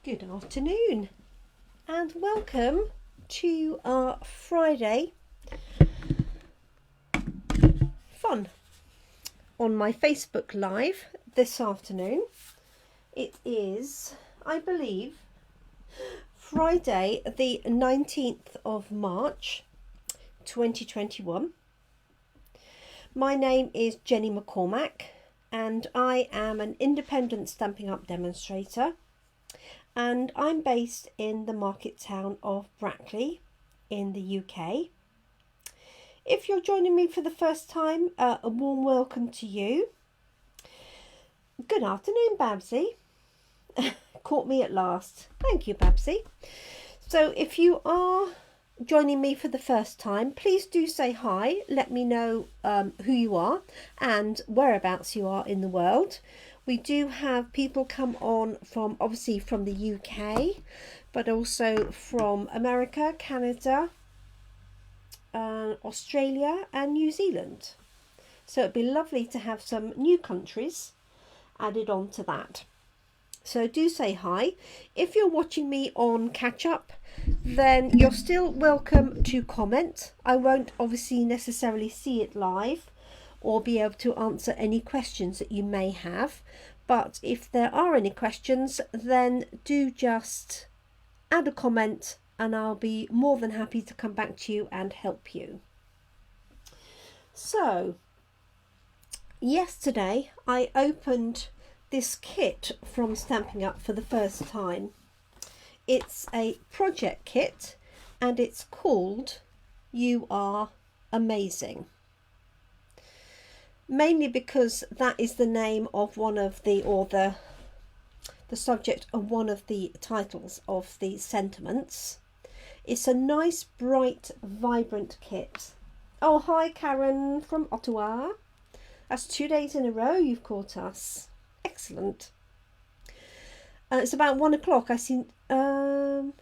Good afternoon and welcome to our Friday fun on my Facebook Live this afternoon. It is, I believe, Friday the 19th of March 2021. My name is Jenny McCormack and I am an independent Stampin' Up demonstrator. And I'm based in the market town of Brackley in the UK. If you're joining me for the first time, a warm welcome to you. Good afternoon, Babsy. Caught me at last. Thank you, Babsy. So if you are joining me for the first time, please do say hi. Let me know who you are and whereabouts you are in the world. We do have people come on from, obviously from the UK, but also from America, Canada, Australia and New Zealand. So it'd be lovely to have some new countries added on to that. So do say hi. If you're watching me on catch up, then you're still welcome to comment. I won't obviously necessarily see it live or be able to answer any questions that you may have, but if there are any questions, then do just add a comment and I'll be more than happy to come back to you and help you. So yesterday I opened this kit from Stampin' Up for the first time. It's a project kit and it's called You Are Amazing. Mainly because that is the name of one of the, or the subject of one of the titles of the sentiments. It's a nice, bright, vibrant kit. Oh, hi Karen from Ottawa. That's 2 days in a row you've caught us. Excellent. It's about 1 o'clock. I seen. I'm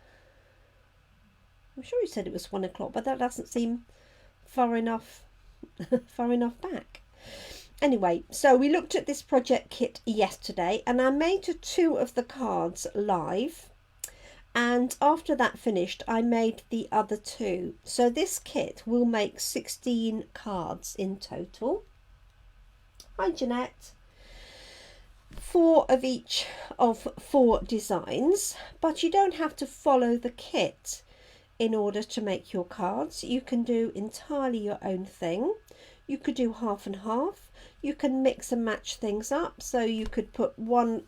sure you said it was 1 o'clock, but that doesn't seem far enough. far enough back. Anyway, so we looked at this project kit yesterday and I made 2 of the cards live, and after that finished I made the other 2. So this kit will make 16 cards in total. Hi Jeanette. 4 of each of 4 designs, but you don't have to follow the kit in order to make your cards. You can do entirely your own thing. You could do half and half. You can mix and match things up. So you could put one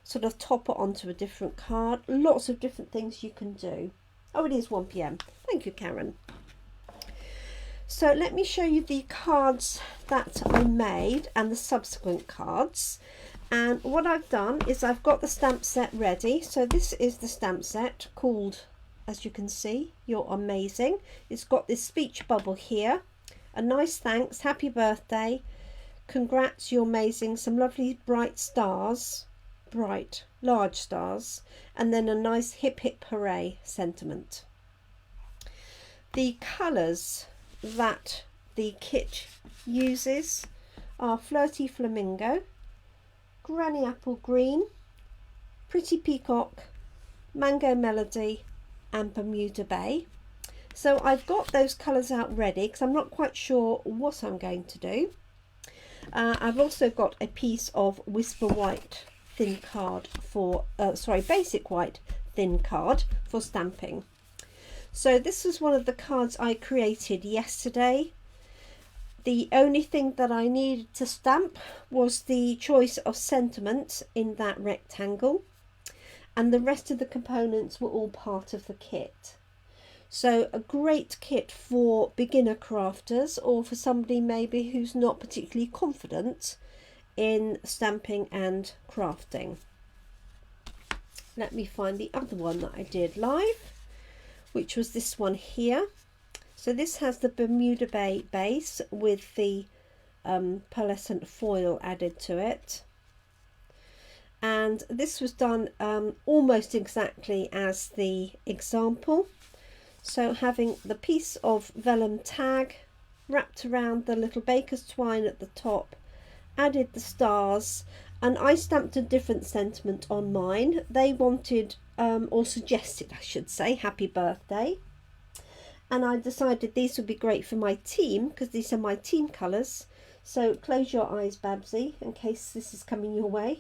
sort of topper onto a different card. Lots of different things you can do. Oh, it is 1 p.m. Thank you, Karen. So let me show you the cards that I made and the subsequent cards. And what I've done is I've got the stamp set ready. So this is the stamp set called, as you can see, You're Amazing. It's got this speech bubble here. A nice thanks, happy birthday, congrats, you're amazing, some lovely bright stars, bright, large stars, and then a nice hip hip hooray sentiment. The colours that the kit uses are Flirty Flamingo, Granny Apple Green, Pretty Peacock, Mango Melody and Bermuda Bay. So I've got those colours out ready because I'm not quite sure what I'm going to do. I've also got a piece of Whisper White thin card for, basic white thin card for stamping. So this was one of the cards I created yesterday. The only thing that I needed to stamp was the choice of sentiment in that rectangle, and the rest of the components were all part of the kit. So a great kit for beginner crafters or for somebody maybe who's not particularly confident in stamping and crafting. Let me find the other one that I did live, which was this one here. So this has the Bermuda Bay base with the pearlescent foil added to it. And this was done almost exactly as the example. So having the piece of vellum tag wrapped around the little baker's twine at the top, added the stars, and I stamped a different sentiment on mine. They wanted, or suggested I should say, happy birthday, and I decided these would be great for my team because these are my team colours. So close your eyes, Babsy, in case this is coming your way.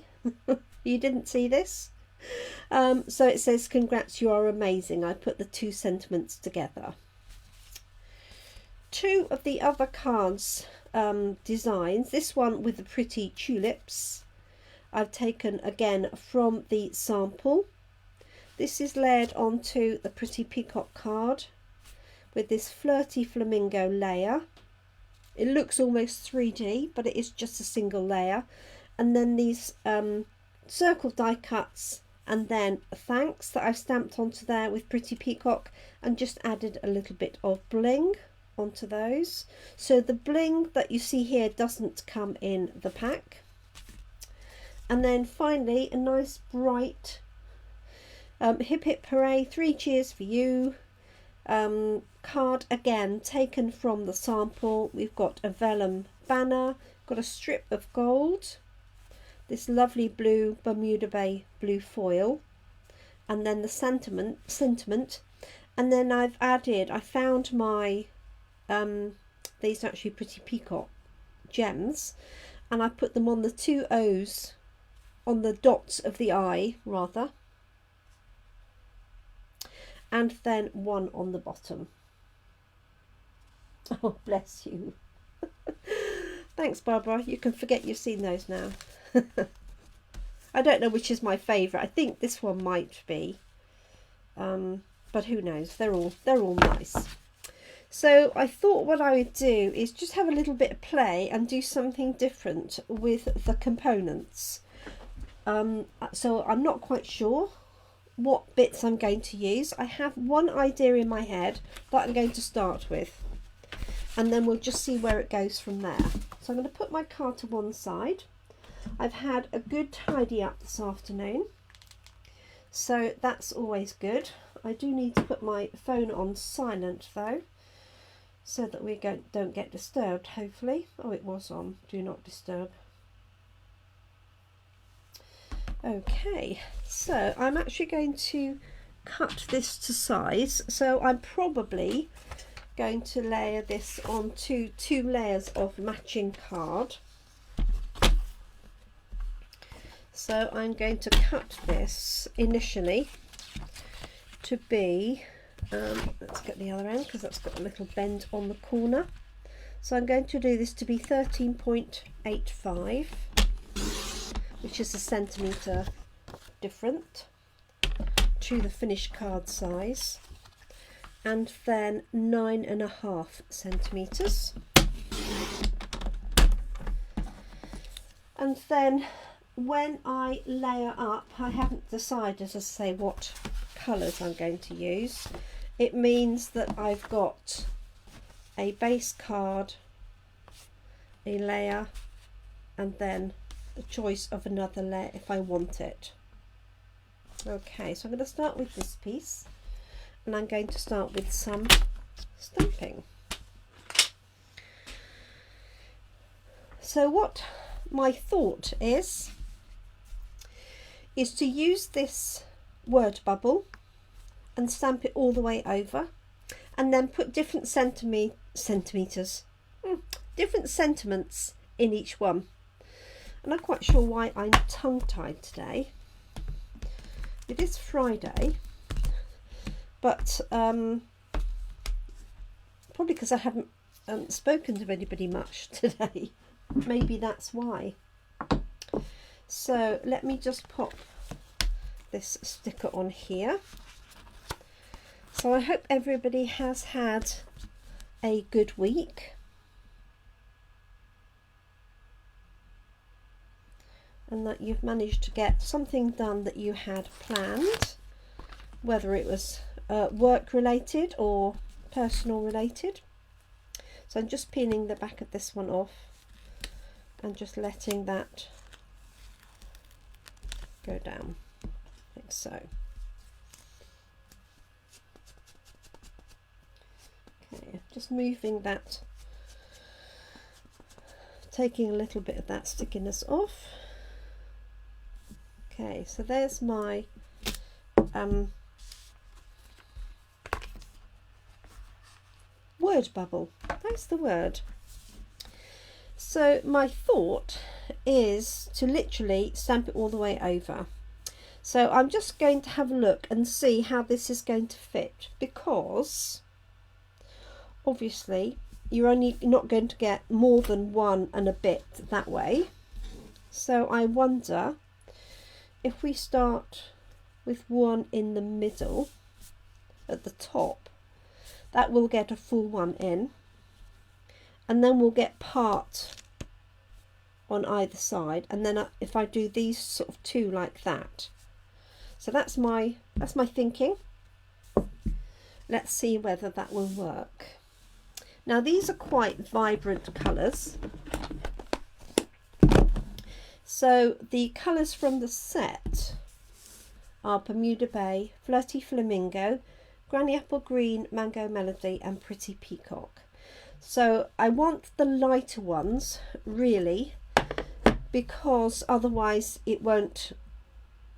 You didn't see this? So it says, congrats, you are amazing. I put the two sentiments together. Two of the other cards designs, this one with the pretty tulips, I've taken again from the sample. This is layered onto the pretty peacock card with this flirty flamingo layer. It looks almost 3D, but it is just a single layer. And then these circle die cuts, and then thanks that I've stamped onto there with pretty peacock and just added a little bit of bling onto those. So the bling that you see here doesn't come in the pack. And then finally a nice bright hip hip hooray, 3 cheers for you card, again taken from the sample. We've got a vellum banner, got a strip of gold, this lovely blue Bermuda Bay blue foil, and then the sentiment, and then I found my these are actually pretty peacock gems, and I put them on the 2 O's on the dots of the eye rather, and then one on the bottom. Oh, bless you. Thanks, Barbara. You can forget you've seen those now. I don't know which is my favourite. I think this one might be, but who knows? They're all nice. So I thought what I would do is just have a little bit of play and do something different with the components. So I'm not quite sure what bits I'm going to use. I have one idea in my head that I'm going to start with, and then we'll just see where it goes from there. So I'm going to put my card to one side. I've had a good tidy up this afternoon, so that's always good. I do need to put my phone on silent though, so that we don't get disturbed, hopefully. Oh, it was on do not disturb. Okay, so I'm actually going to cut this to size. So I'm probably going to layer this onto 2 layers of matching card. So I'm going to cut this initially to be, let's get the other end because that's got a little bend on the corner. So I'm going to do this to be 13.85, which is a centimetre different to the finished card size, and then 9.5 centimetres. And then when I layer up, I haven't decided, as I say, what colours I'm going to use. It means that I've got a base card, a layer, and then the choice of another layer if I want it. Okay, so I'm going to start with this piece, and I'm going to start with some stamping. So what my thought is to use this word bubble and stamp it all the way over, and then put different different sentiments in each one. I'm not quite sure why I'm tongue-tied today. It is Friday, but probably because I haven't spoken to anybody much today. Maybe that's why. So let me just pop this sticker on here. So I hope everybody has had a good week. And that you've managed to get something done that you had planned, whether it was work related or personal related. So I'm just peeling the back of this one off and just letting that go down, like so. Okay, just moving that, taking a little bit of that stickiness off. Okay, so there's my word bubble. That's the word. So my thought is to literally stamp it all the way over. So I'm just going to have a look and see how this is going to fit, because obviously you're not going to get more than 1 and a bit that way. So I wonder if we start with 1 in the middle at the top, that will get a full 1 in, and then we'll get part on either side, and then if I do these sort of 2 like that. So that's my thinking. Let's see whether that will work. Now these are quite vibrant colours. So the colours from the set are Bermuda Bay, Flirty Flamingo, Granny Apple Green, Mango Melody and Pretty Peacock. So I want the lighter ones really, because otherwise it won't,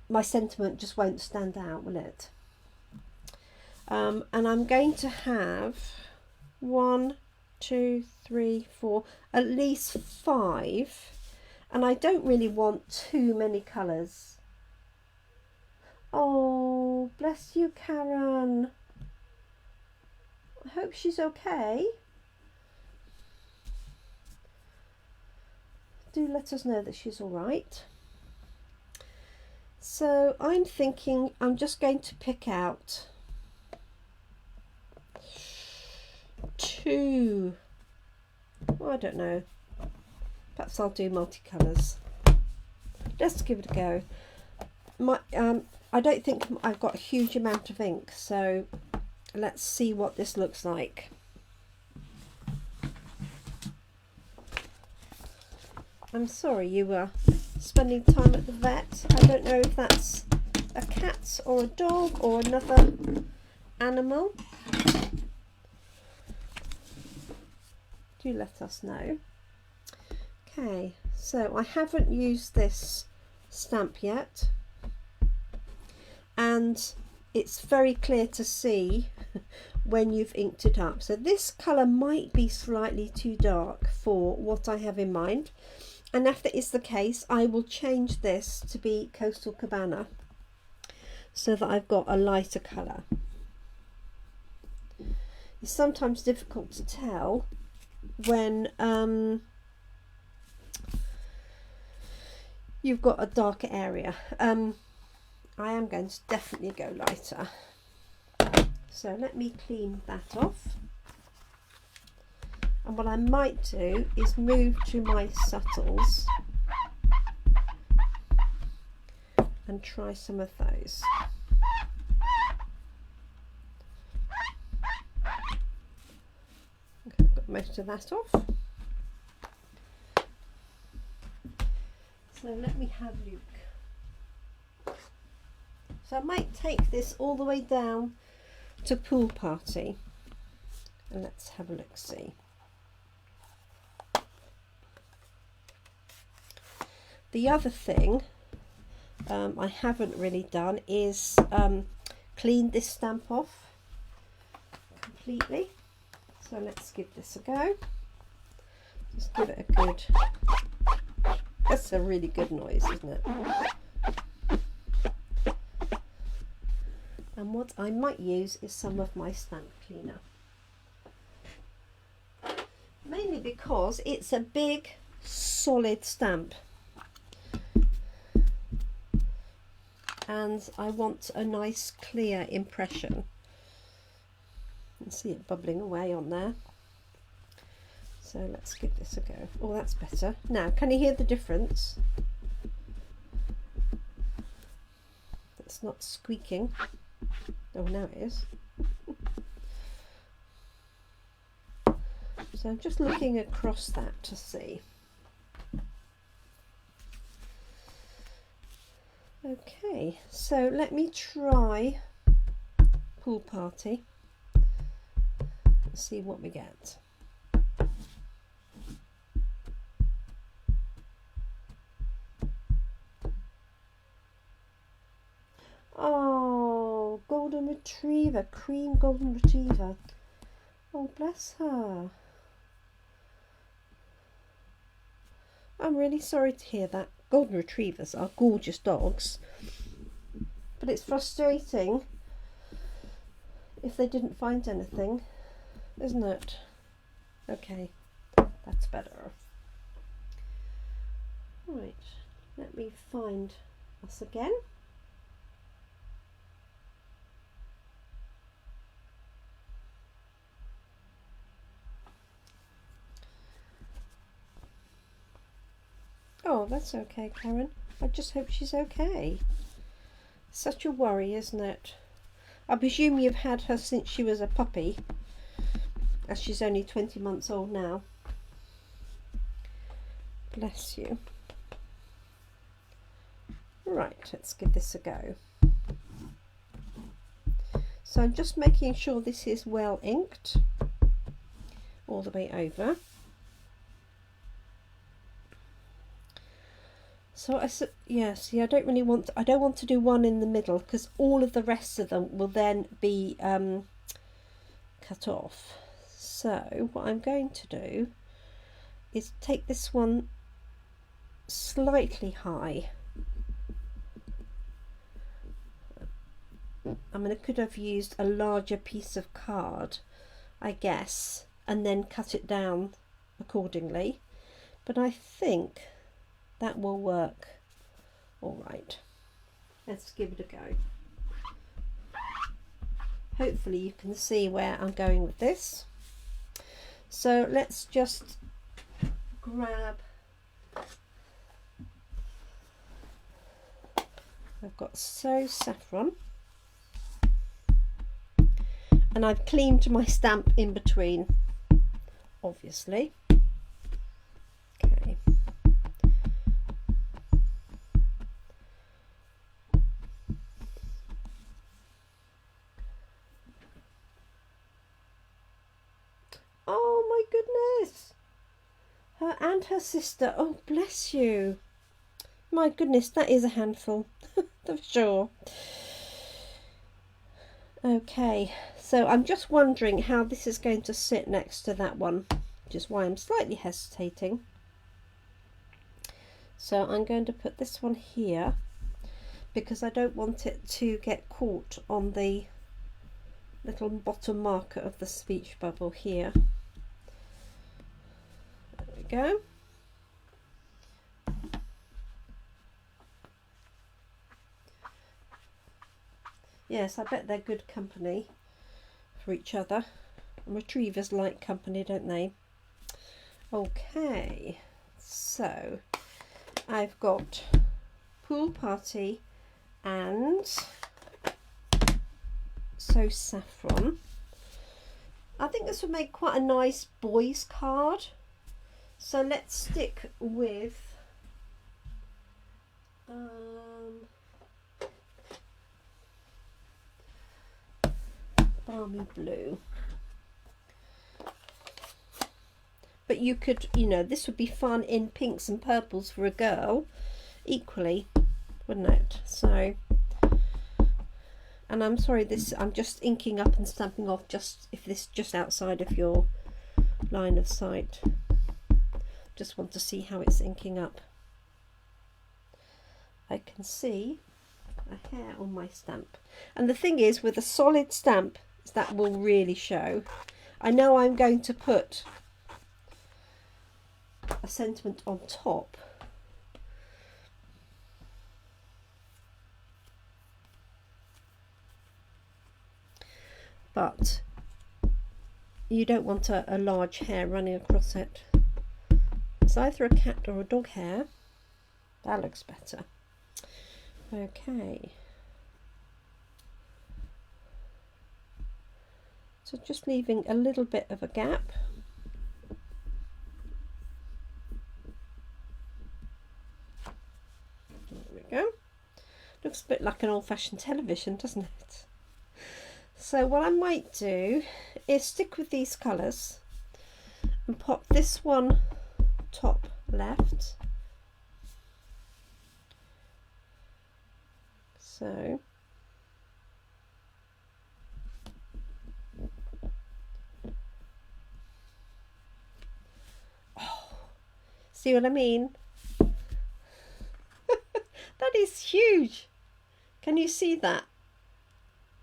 my sentiment just won't stand out, will it? And I'm going to have 1, 2, 3, 4, at least 5, and I don't really want too many colours. Oh, bless you, Karen. I hope she's okay. Do let us know that she's all right. So I'm thinking I'm just going to pick out 2. Well, I don't know. Perhaps I'll do multicolours. Let's give it a go. I don't think I've got a huge amount of ink, so let's see what this looks like. I'm sorry you were spending time at the vet. I don't know if that's a cat or a dog or another animal. Do let us know. Okay, so I haven't used this stamp yet, and it's very clear to see when you've inked it up. So this colour might be slightly too dark for what I have in mind, and if that is the case, I will change this to be Coastal Cabana so that I've got a lighter colour. It's sometimes difficult to tell when you've got a darker area. I am going to definitely go lighter. So let me clean that off. And what I might do is move to my subtles and try some of those. Okay, I've got most of that off. So let me have a look. So I might take this all the way down to Pool Party, and let's have a look see. The other thing I haven't really done is clean this stamp off completely. So let's give this a go. Just give it a good, that's a really good noise, isn't it? And what I might use is some of my stamp cleaner. Mainly because it's a big solid stamp. And I want a nice clear impression. You can see it bubbling away on there. So let's give this a go. Oh, that's better. Now, can you hear the difference? It's not squeaking. Oh, now it is. So I'm just looking across that to see. Okay, so let me try Pool Party and see what we get. Oh, golden retriever, cream golden retriever. Oh, bless her. I'm really sorry to hear that. Golden retrievers are gorgeous dogs, but it's frustrating if they didn't find anything, isn't it? Okay, that's better. Right, let me find us again. Oh, that's okay, Karen. I just hope she's okay. Such a worry, isn't it? I presume you've had her since she was a puppy, as she's only 20 months old now. Bless you. Right, let's give this a go. So I'm just making sure this is well inked all the way over. So I don't really want I don't want to do one in the middle, because all of the rest of them will then be cut off. So what I'm going to do is take this one slightly high. I mean, I could have used a larger piece of card, I guess, and then cut it down accordingly, but I think that will work all right. Let's give it a go. Hopefully you can see where I'm going with this. So let's just grab, I've got So Saffron, and I've cleaned my stamp in between, obviously. Okay. Oh my goodness! Her and her sister. Oh, bless you. My goodness, that is a handful, for sure. Okay, so I'm just wondering how this is going to sit next to that one, which is why I'm slightly hesitating. So I'm going to put this one here, because I don't want it to get caught on the little bottom marker of the speech bubble here. There we go. Yes, I bet they're good company for each other. Retrievers like company, don't they? Okay, so I've got Pool Party and So Saffron. I think this would make quite a nice boys card. So let's stick with Balmy Blue. But you could, you know, this would be fun in pinks and purples for a girl equally, wouldn't it? So, and I'm sorry, this, I'm just inking up and stamping off just if this just outside of your line of sight. Just want to see how it's inking up. I can see a hair on my stamp, and the thing is with a solid stamp is that will really show. I know I'm going to put a sentiment on top, but you don't want a large hair running across it. It's either a cat or a dog hair. That looks better. Okay, so just leaving a little bit of a gap. Go. Looks a bit like an old-fashioned television, doesn't it? So what I might do is stick with these colours and pop this one top left. So See what I mean? That is huge. Can you see that?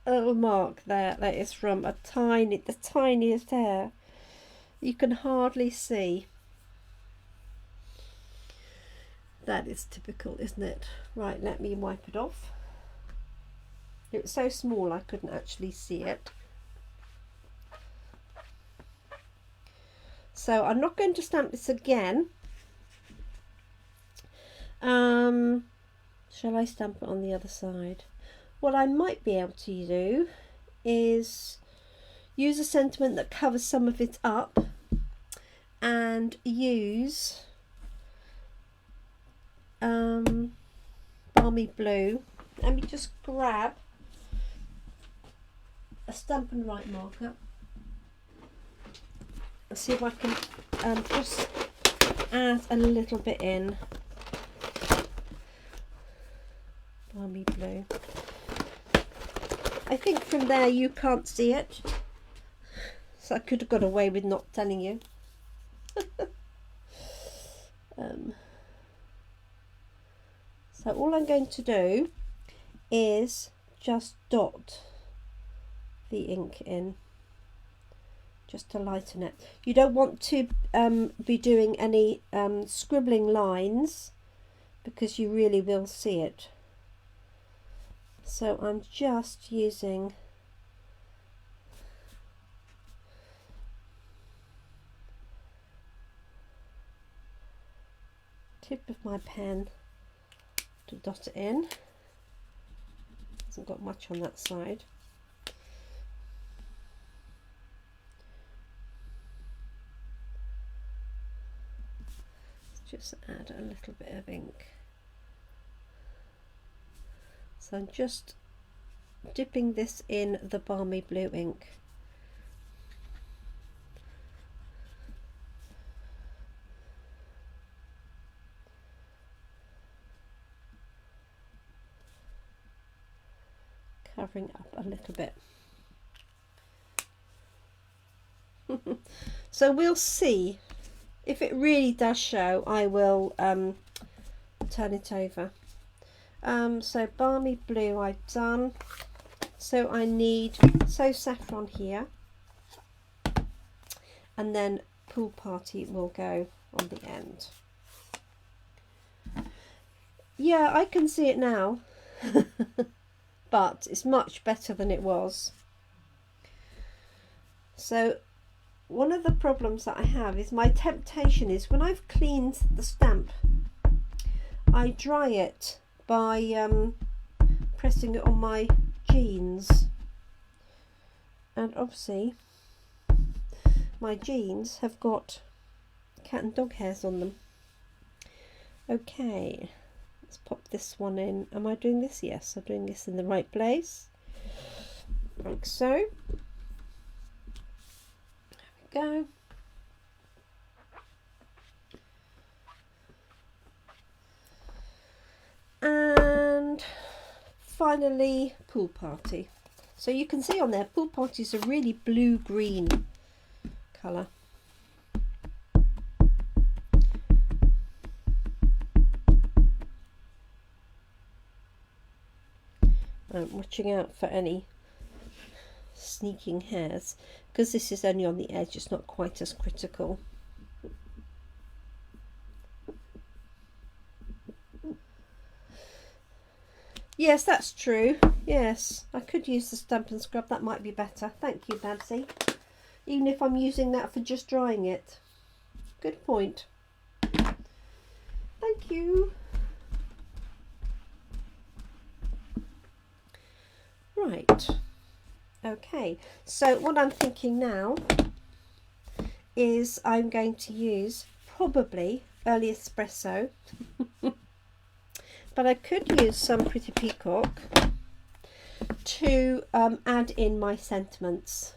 A little mark there. That is from the tiniest hair. You can hardly see. That is typical, isn't it? Right, let me wipe it off. It was so small I couldn't actually see it. So I'm not going to stamp this again. Shall I stamp it on the other side? What I might be able to do is use a sentiment that covers some of it up and use Balmy Blue. Let me just grab a Stamp and Write marker and see if I can just add a little bit in. Balmy Blue. I think from there you can't see it, so I could have got away with not telling you. So all I'm going to do is just dot the ink in, just to lighten it. You don't want to be doing any scribbling lines, because you really will see it. So I'm just using tip of my pen to dot it in. Hasn't got much on that side. Let's just add a little bit of ink. So I'm just dipping this in the Balmy Blue ink. Covering up a little bit. So we'll see. If it really does show, I will turn it over. So Balmy Blue I've done. So I need Saffron here, and then Pool Party will go on the end. Yeah, I can see it now. But it's much better than it was. So one of the problems that I have is my temptation is when I've cleaned the stamp, I dry it by pressing it on my jeans, and obviously my jeans have got cat and dog hairs on them. Okay, let's pop this one in. Am I doing this? Yes, I'm doing this in the right place, like so. There we go. And finally Pool Party. So you can see on there, Pool Party is a really blue-green colour. I'm watching out for any sneaking hairs, because this is only on the edge, it's not quite as critical. Yes, that's true. Yes, I could use the Stamp and Scrub. That might be better. Thank you, Babsy. Even if I'm using that for just drying it. Good point. Thank you. Right. Okay. So what I'm thinking now is I'm going to use probably Early Espresso. But I could use some Pretty Peacock to add in my sentiments.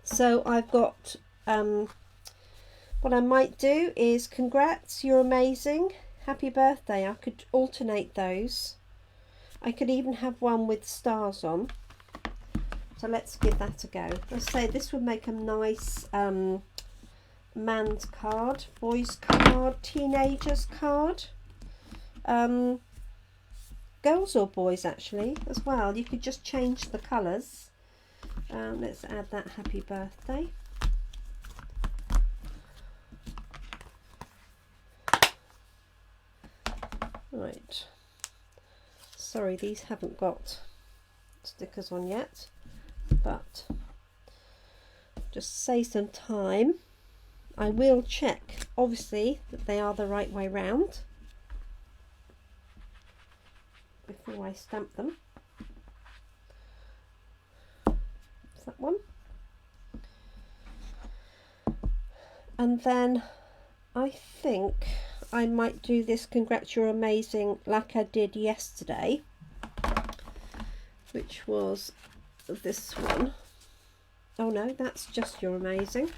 So I've got, what I might do is congrats, you're amazing, happy birthday. I could alternate those. I could even have one with stars on. So let's give that a go. Let's say this would make a nice man's card, boy's card, teenager's card, girls or boys actually as well. You could just change the colours. Let's add that happy birthday. Right, sorry these haven't got stickers on yet, but just save some time. I will check obviously that they are the right way round before I stamp them. Is that one? And then I think I might do this Congrats You're Amazing like I did yesterday, which was this one. Oh no, that's just You're Amazing.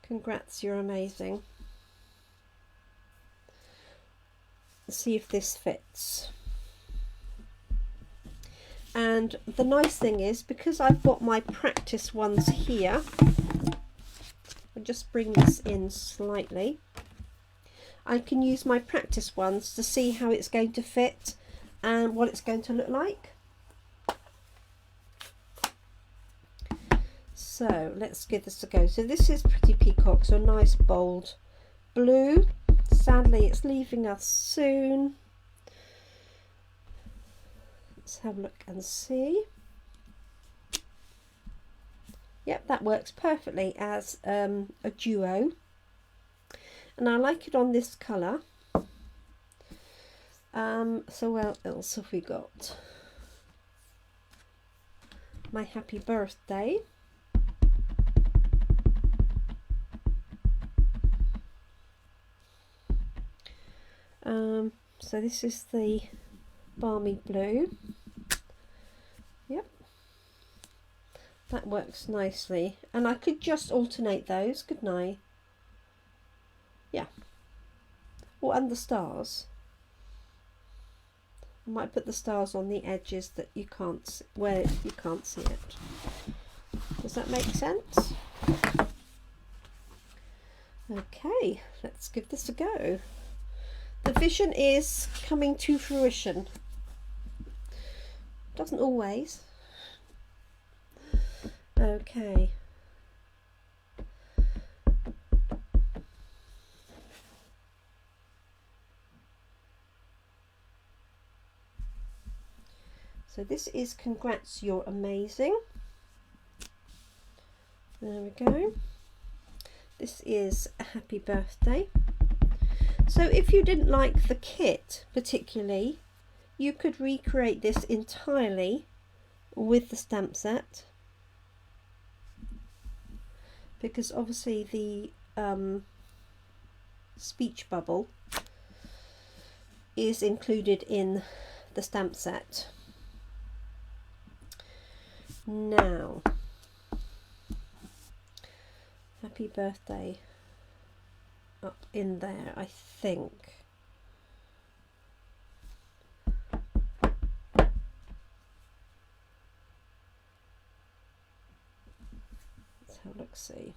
Congrats You're Amazing. Let's see if this fits. And the nice thing is, because I've got my practice ones here, I'll just bring this in slightly. I can use my practice ones to see how it's going to fit and what it's going to look like. So let's give this a go. So this is Pretty Peacock, so a nice bold blue. Sadly it's leaving us soon. Let's have a look and see. Yep, that works perfectly as a duo. And I like it on this colour. So what else have we got? My happy birthday. So this is the balmy blue. Yep, that works nicely, and I could just alternate those, couldn't I? Yeah. Oh, and the stars. I might put the stars on the edges that you can't see, where you can't see it. Does that make sense? Okay, let's give this a go. The vision is coming to fruition. Doesn't always. Okay. So this is Congrats You're Amazing. There we go. This is a happy birthday. So if you didn't like the kit particularly, you could recreate this entirely with the stamp set, because obviously the speech bubble is included in the stamp set. Now, happy birthday up in there, I think. Let's have a look, see.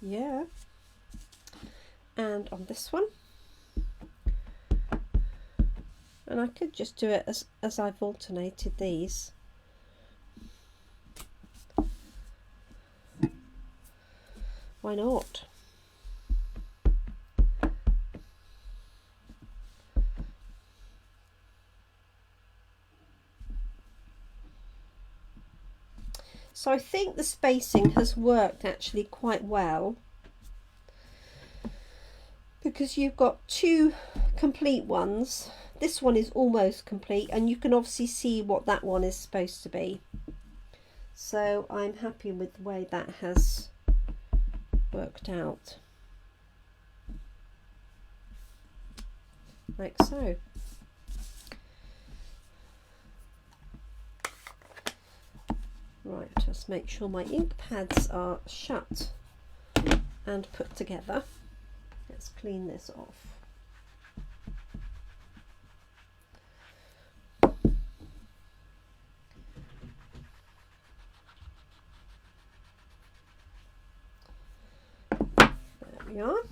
Yeah. And on this one. And I could just do it as I've alternated these. Why not? So I think the spacing has worked actually quite well, because you've got two complete ones. This one is almost complete, and you can obviously see what that one is supposed to be. So I'm happy with the way that has worked out, like so. Right, just make sure my ink pads are shut and put together. Let's clean this off. we are.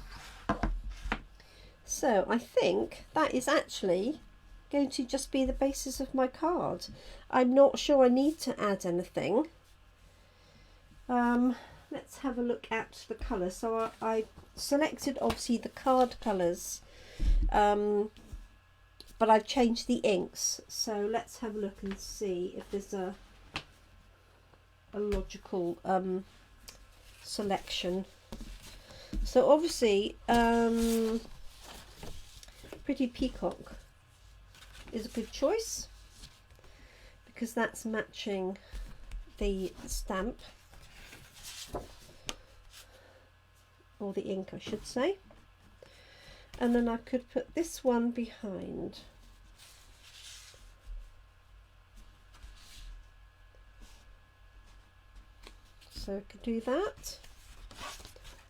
So I think that is actually going to just be the basis of my card. I'm not sure I need to add anything. Let's have a look at the colours. So I selected obviously the card colours, but I've changed the inks. So let's have a look and see if there's a logical selection. So obviously Pretty Peacock is a good choice because that's matching the stamp, or the ink I should say, and then I could put this one behind. So I could do that.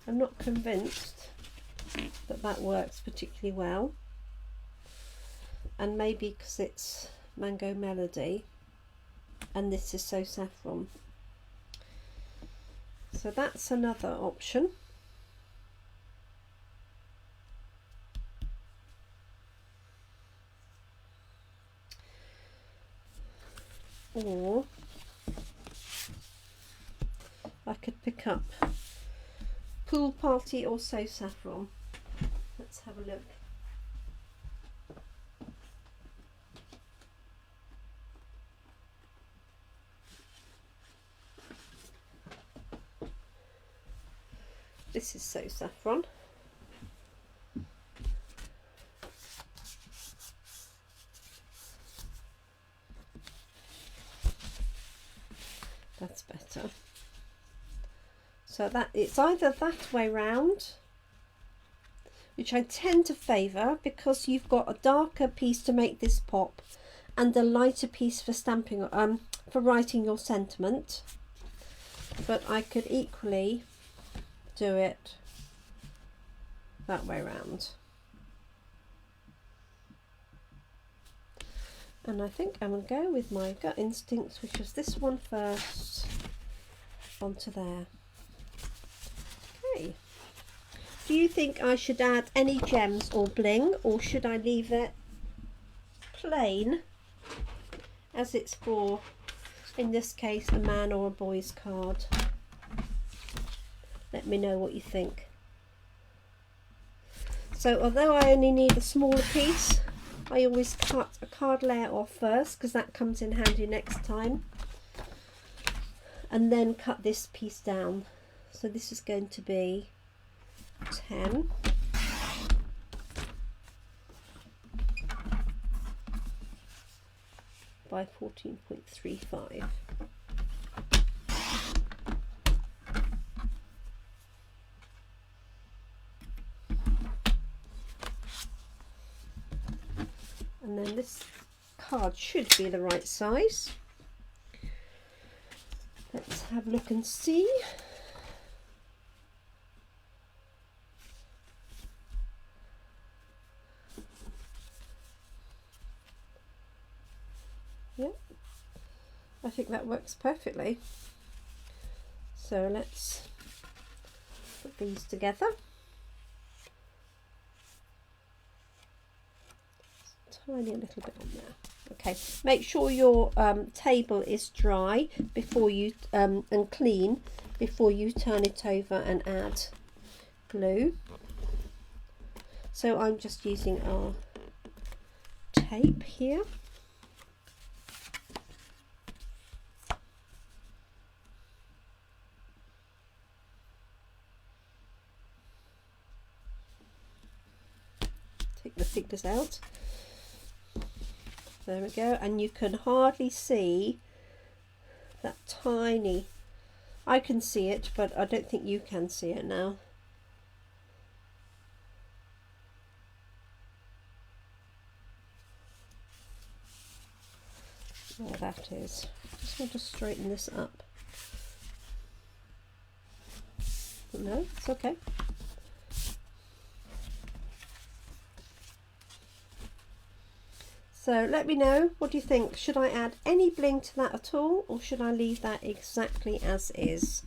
I'm not convinced that that works particularly well, and maybe because it's Mango Melody and this is So Saffron. So that's another option. Or I could pick up Pool Party or So Saffron. Let's have a look. This is So Saffron. That's better. So that it's either that way round, which I tend to favour because you've got a darker piece to make this pop and a lighter piece for stamping, for writing your sentiment. But I could equally do it that way round. And I think I'm going to go with my gut instinct, which was this one first, onto there. Okay. Do you think I should add any gems or bling, or should I leave it plain as it's for, in this case, a man or a boy's card? Let me know what you think. So although I only need a smaller piece, I always cut a card layer off first because that comes in handy next time, and then cut this piece down. So this is going to be 10 by 14.35. And then this card should be the right size. Let's have a look and see. Yep, I think that works perfectly. So let's put these together. Tiny little bit on there. Okay, make sure your table is dry before you and clean before you turn it over and add glue. So I'm just using our tape here. Take the thickness out. There we go, and you can hardly see that tiny, I can see it, but I don't think you can see it now. There that is. Just want to straighten this up. No, it's okay. So let me know, what do you think? Should I add any bling to that at all, or should I leave that exactly as is?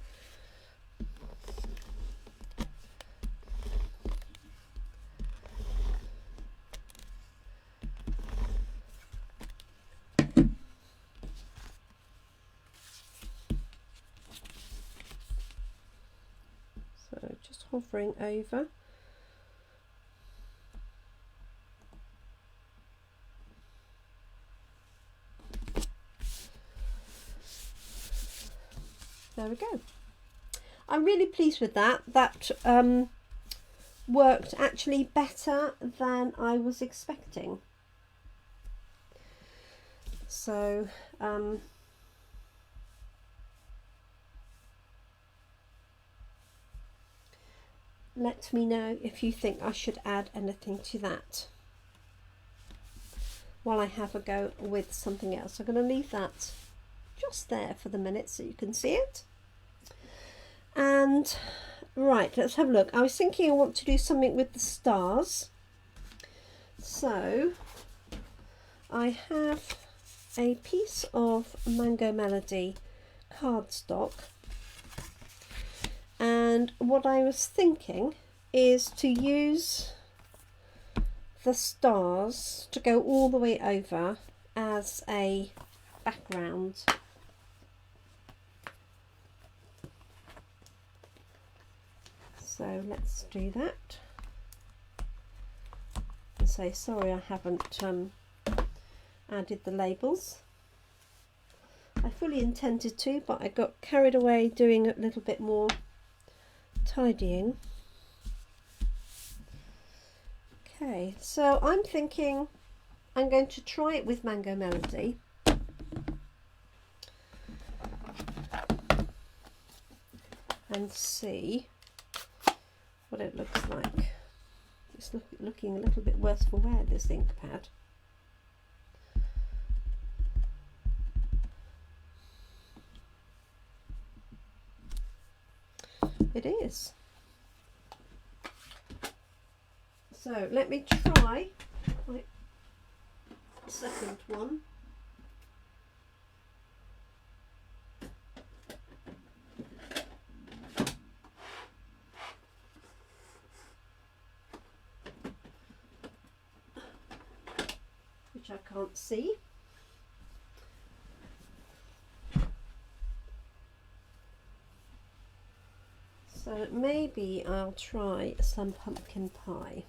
hovering over. There we go. I'm really pleased with that. That worked actually better than I was expecting. So let me know if you think I should add anything to that while I have a go with something else. I'm going to leave that just there for the minute so you can see it. And right, let's have a look. I was thinking I want to do something with the stars. So I have a piece of Mango Melody cardstock, and what I was thinking is to use the stars to go all the way over as a background. So let's do that. And say sorry I haven't added the labels. I fully intended to, but I got carried away doing a little bit more tidying. Okay, so I'm thinking I'm going to try it with Mango Melody. And see what it looks like. It's looking a little bit worse for wear, this ink pad. It is. So let me try my second one. Which I can't see. So maybe I'll try some pumpkin pie.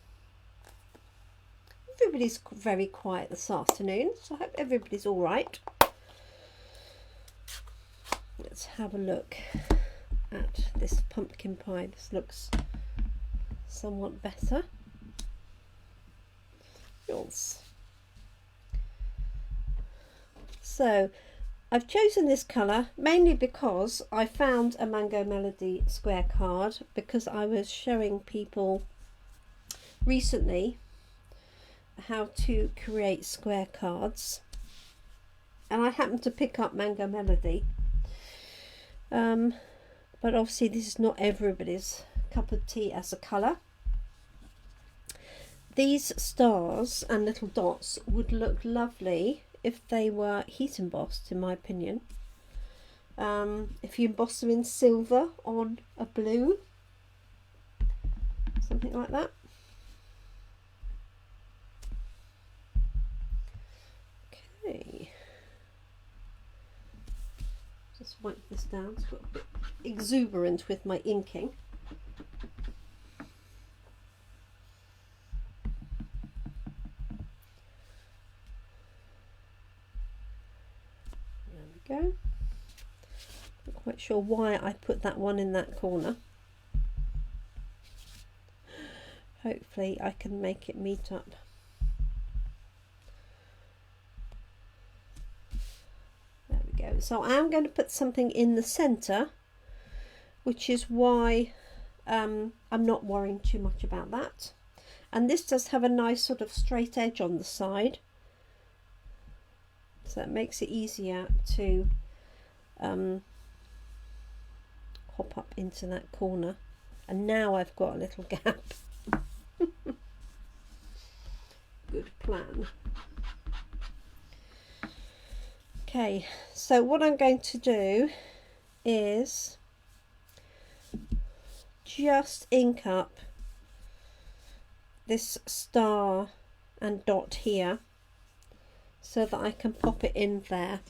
Everybody's very quiet this afternoon, so I hope everybody's all right. Let's have a look at this pumpkin pie. This looks somewhat better. Yes. So I've chosen this colour mainly because I found a Mango Melody square card, because I was showing people recently how to create square cards, and I happened to pick up Mango Melody, but obviously this is not everybody's cup of tea as a colour. These stars and little dots would look lovely if they were heat embossed, in my opinion. If you emboss them in silver on a blue, something like that. Okay, just wipe this down. It's got a bit exuberant with my inking. Go. Not quite sure why I put that one in that corner. Hopefully I can make it meet up. There we go. So I am going to put something in the centre, which is why I'm not worrying too much about that. And this does have a nice sort of straight edge on the side. So it makes it easier to hop up into that corner. And now I've got a little gap. Good plan. Okay, so what I'm going to do is just ink up this star and dot here, so that I can pop it in there.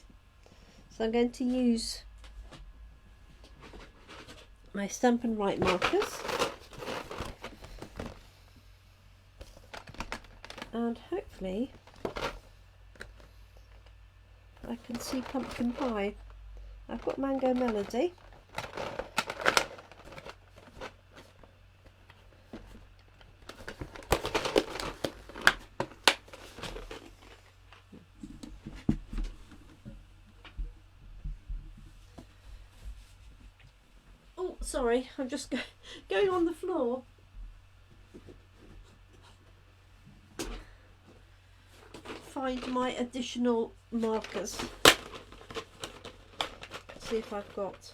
So I'm going to use my Stampin' Write markers. and hopefully I can see pumpkin pie. I've got Mango Melody. Oh, sorry, I'm just going on the floor. Find my additional markers. See if I've got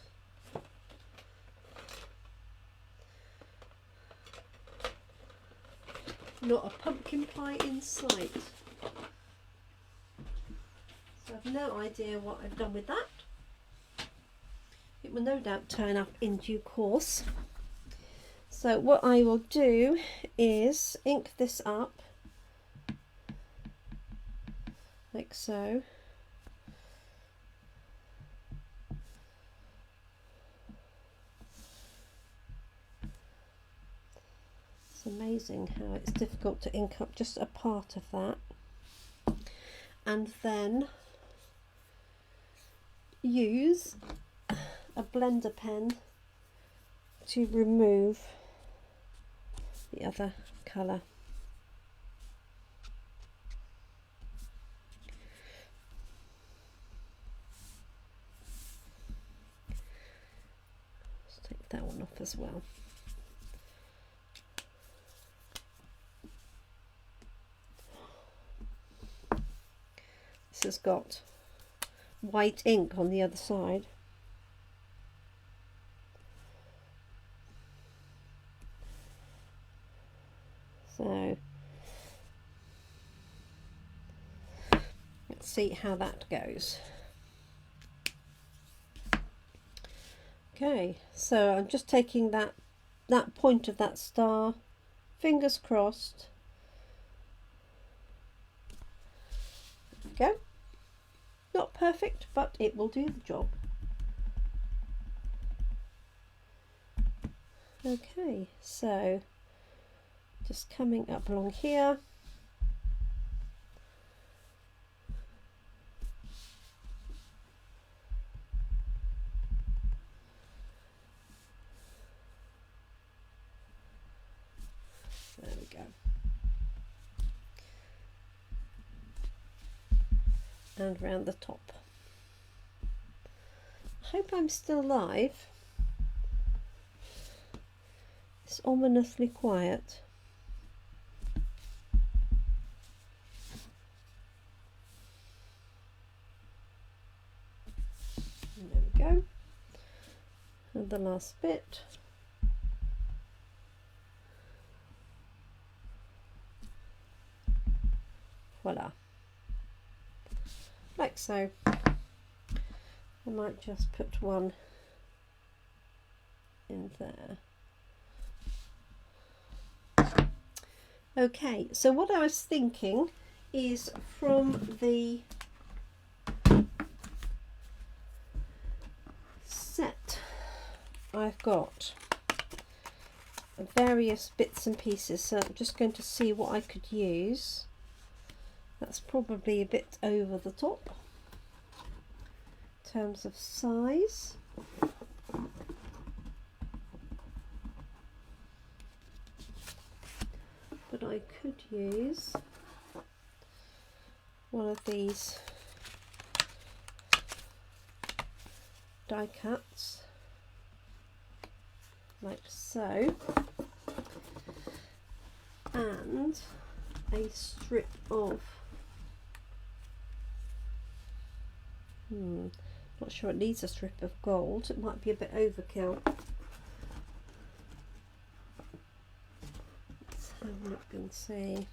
not a pumpkin pie in sight. So I've no idea what I've done with that. It will no doubt turn up in due course. So what I will do is ink this up like so. It's amazing how it's difficult to ink up just a part of that, and then use a blender pen to remove the other colour. Let's take that one off as well. This has got white ink on the other side. So let's see how that goes. Okay, so I'm just taking that point of that star, fingers crossed. There we go. Not perfect, but it will do the job. Okay, so just coming up along here. There we go. And round the top. I hope I'm still live. It's ominously quiet. And there we go. And the last bit. Voila. Like so. I might just put one in there. Okay, so what I was thinking is from the set I've got various bits and pieces, so I'm just going to see what I could use. That's probably a bit over the top in terms of size. But I could use one of these die cuts, like so, and a strip of not sure it needs a strip of gold, it might be a bit overkill. Let's have a look and see.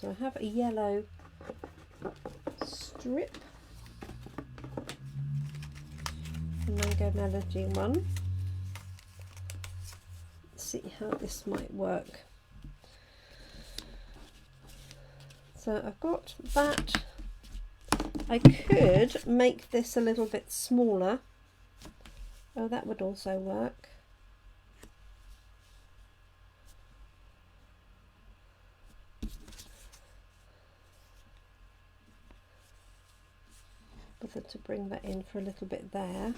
So I have a yellow strip, the Mango Melody one, see how this might work. So I've got that. I could make this a little bit smaller. Oh, that would also work. Bother to bring that in for a little bit there.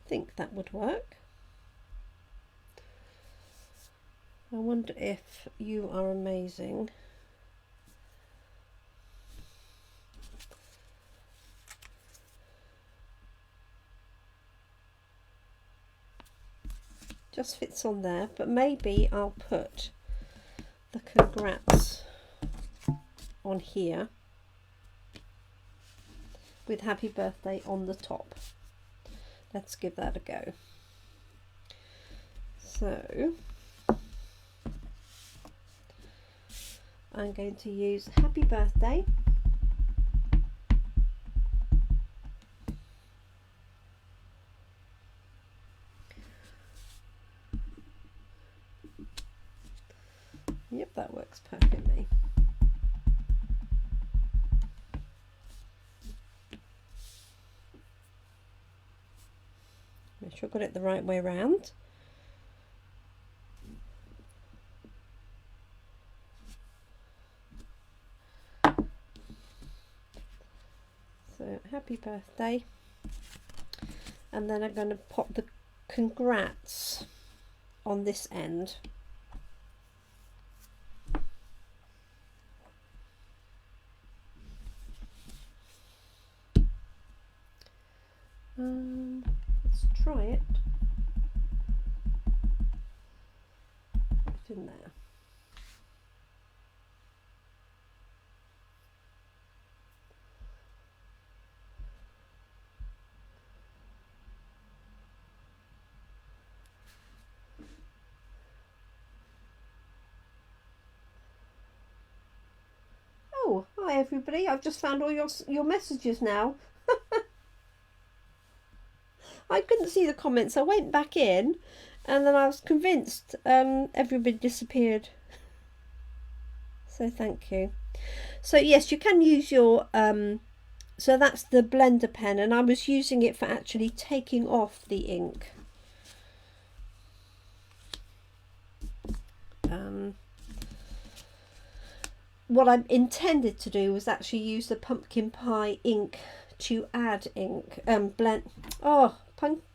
I think that would work. I wonder if you are amazing. Just fits on there, but maybe I'll put the congrats on here with happy birthday on the top. Let's give that a go. So I'm going to use happy birthday. Yep, that works perfectly. Make sure I got it the right way around. So happy birthday, and then I'm going to pop the congrats on this end. Let's try it. Put in there. Oh, hi everybody! I've just found all your messages now. I couldn't see the comments. I went back in, and then I was convinced everybody disappeared. So thank you. So yes, you can use your so that's the blender pen, and I was using it for actually taking off the ink. What I intended to do was actually use the pumpkin pie ink to add ink,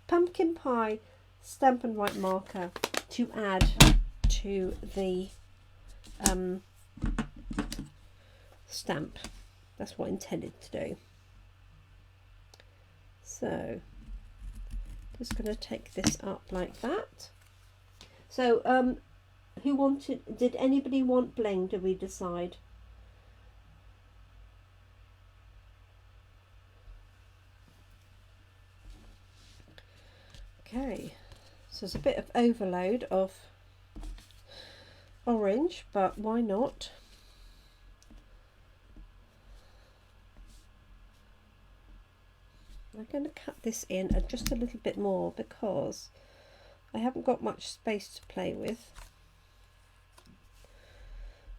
pumpkin pie Stampin' Write marker to add to the stamp. That's what I intended to do. So just going to take this up like that. So did anybody want bling? Did we decide? Okay, so there's a bit of overload of orange, but why not? I'm going to cut this in just a little bit more because I haven't got much space to play with.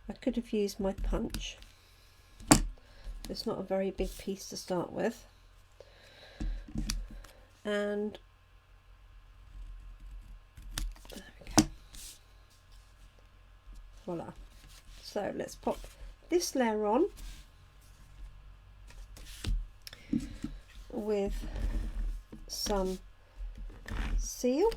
I could have used my punch. It's not a very big piece to start with. And there we go. Voila. So let's pop this layer on with some seal.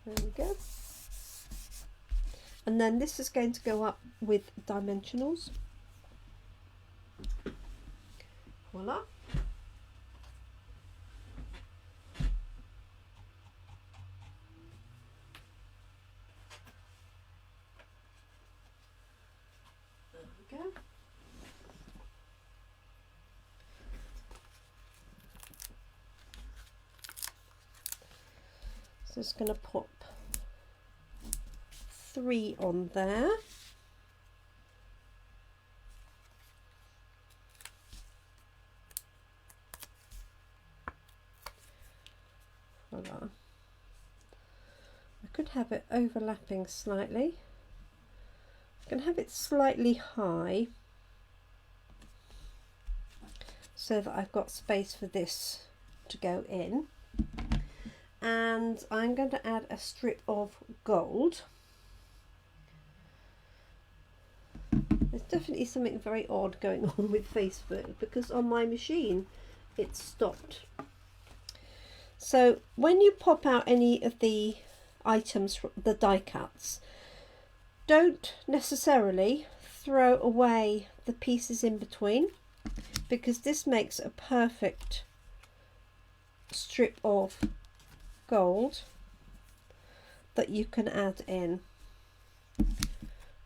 There we go. And then this is going to go up with dimensionals. Voila. There we go. So it's going to pop 3 on there. Voila. I could have it overlapping slightly. I can have it slightly high so that I've got space for this to go in. And I'm going to add a strip of gold. There's definitely something very odd going on with Facebook, because on my machine it's stopped. So when you pop out any of the items, the die cuts, don't necessarily throw away the pieces in between, because this makes a perfect strip of gold that you can add in.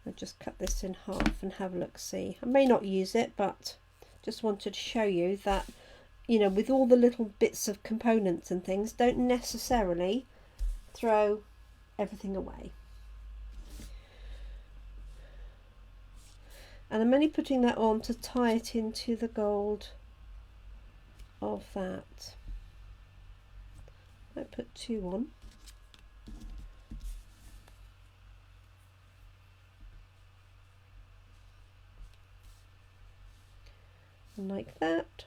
I'll just cut this in half and have a look see. I may not use it, but just wanted to show you that, you know, with all the little bits of components and things, don't necessarily throw everything away. And I'm only putting that on to tie it into the gold of that. I put 2 on. And like that.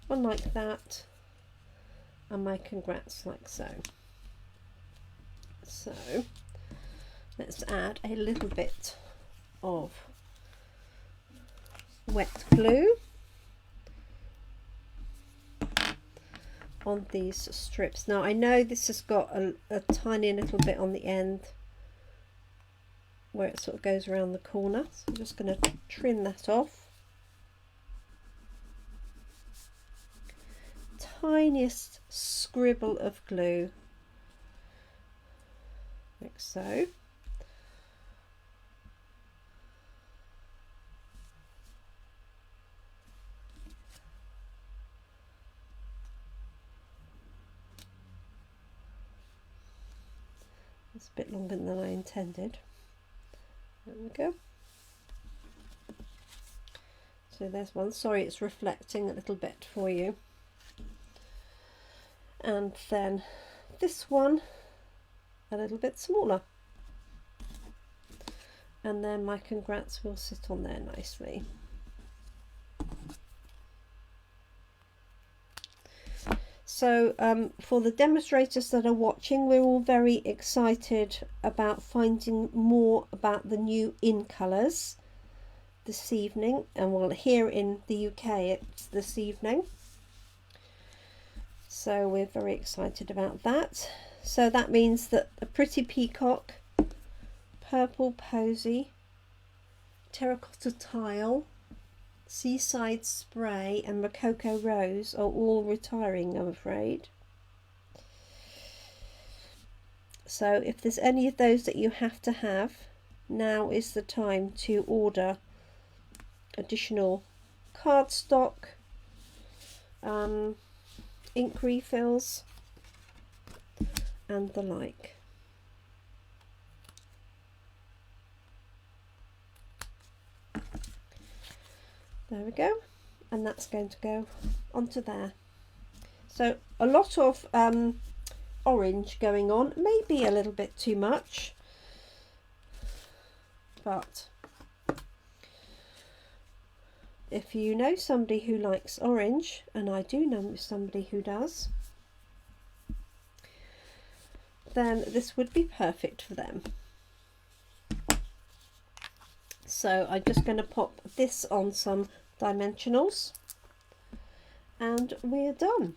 One like that. And my congrats like so. So let's add a little bit of wet glue on these strips. Now I know this has got a tiny little bit on the end where it sort of goes around the corner, so I'm just going to trim that off. Tiniest scribble of glue, like so. It's a bit longer than I intended. There we go. So there's one. Sorry, it's reflecting a little bit for you. And then this one a little bit smaller. And then my congrats will sit on there nicely. So for the demonstrators that are watching, we're all very excited about finding more about the new in colours this evening, and well, here in the UK it's this evening, so we're very excited about that. So that means that a pretty peacock, purple posy, terracotta tile, seaside spray and rococo rose are all retiring, I'm afraid. So if there's any of those that you have to have, now is the time to order additional cardstock, ink refills and the like. There we go, and that's going to go onto there. So a lot of orange going on, maybe a little bit too much, but if you know somebody who likes orange, and I do know somebody who does, then this would be perfect for them. So I'm just going to pop this on some dimensionals and we're done.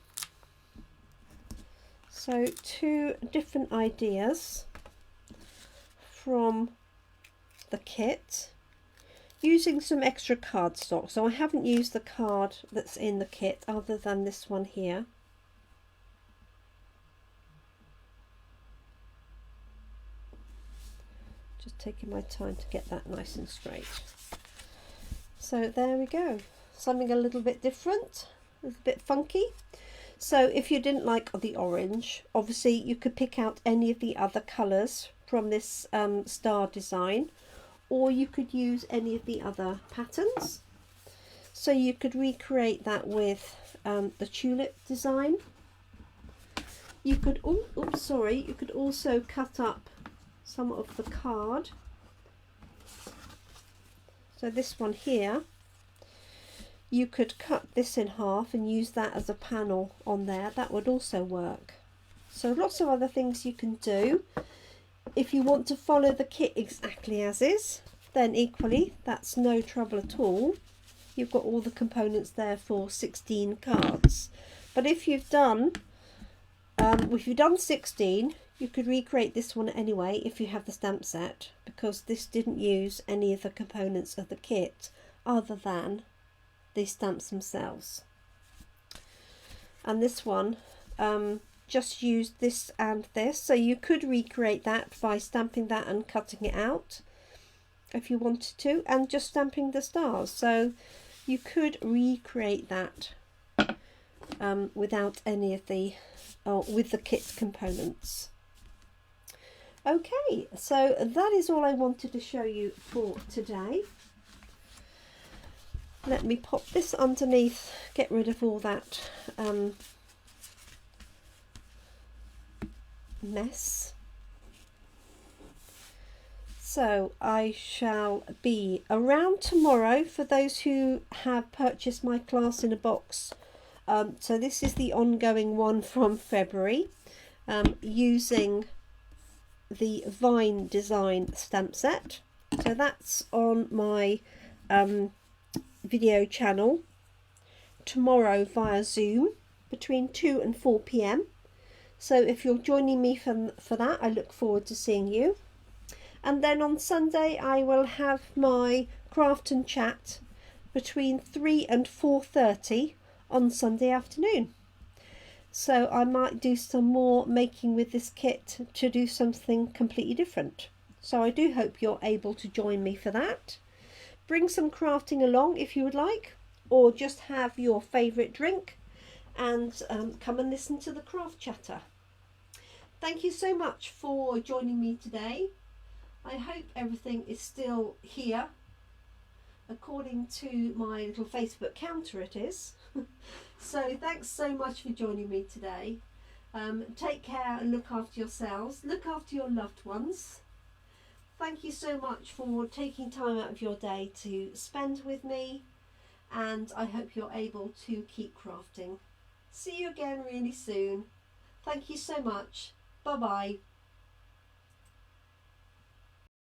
So 2 different ideas from the kit, using some extra cardstock. So I haven't used the card that's in the kit other than this one here. Just taking my time to get that nice and straight. So there we go, something a little bit different, a little bit funky. So if you didn't like the orange, obviously you could pick out any of the other colours from this star design, or you could use any of the other patterns. So you could recreate that with the tulip design. You could, you could also cut up some of the card. So this one here, you could cut this in half and use that as a panel on there. That would also work. So lots of other things you can do. If you want to follow the kit exactly as is, then equally that's no trouble at all. You've got all the components there for 16 cards. But if you've done 16, you could recreate this one anyway if you have the stamp set, because this didn't use any of the components of the kit other than the stamps themselves. And this one just used this and this, so you could recreate that by stamping that and cutting it out if you wanted to, and just stamping the stars. So you could recreate that without any of the with the kit components. Okay, so that is all I wanted to show you for today. Let me pop this underneath, get rid of all that mess. So I shall be around tomorrow for those who have purchased my class in a box. So this is the ongoing one from February, using the Vine Design stamp set. So that's on my video channel tomorrow via Zoom between 2 and 4 p.m. So if you're joining me for that, I look forward to seeing you. And then on Sunday I will have my craft and chat between 3 and 4:30 on Sunday afternoon. So I might do some more making with this kit to do something completely different. So I do hope you're able to join me for that. Bring some crafting along if you would like, or just have your favourite drink and come and listen to the craft chatter. Thank you so much for joining me today. I hope everything is still here. According to my little Facebook counter, it is. So thanks so much for joining me today. Take care and look after yourselves. Look after your loved ones. Thank you so much for taking time out of your day to spend with me, and I hope you're able to keep crafting. See you again really soon. Thank you so much. Bye bye.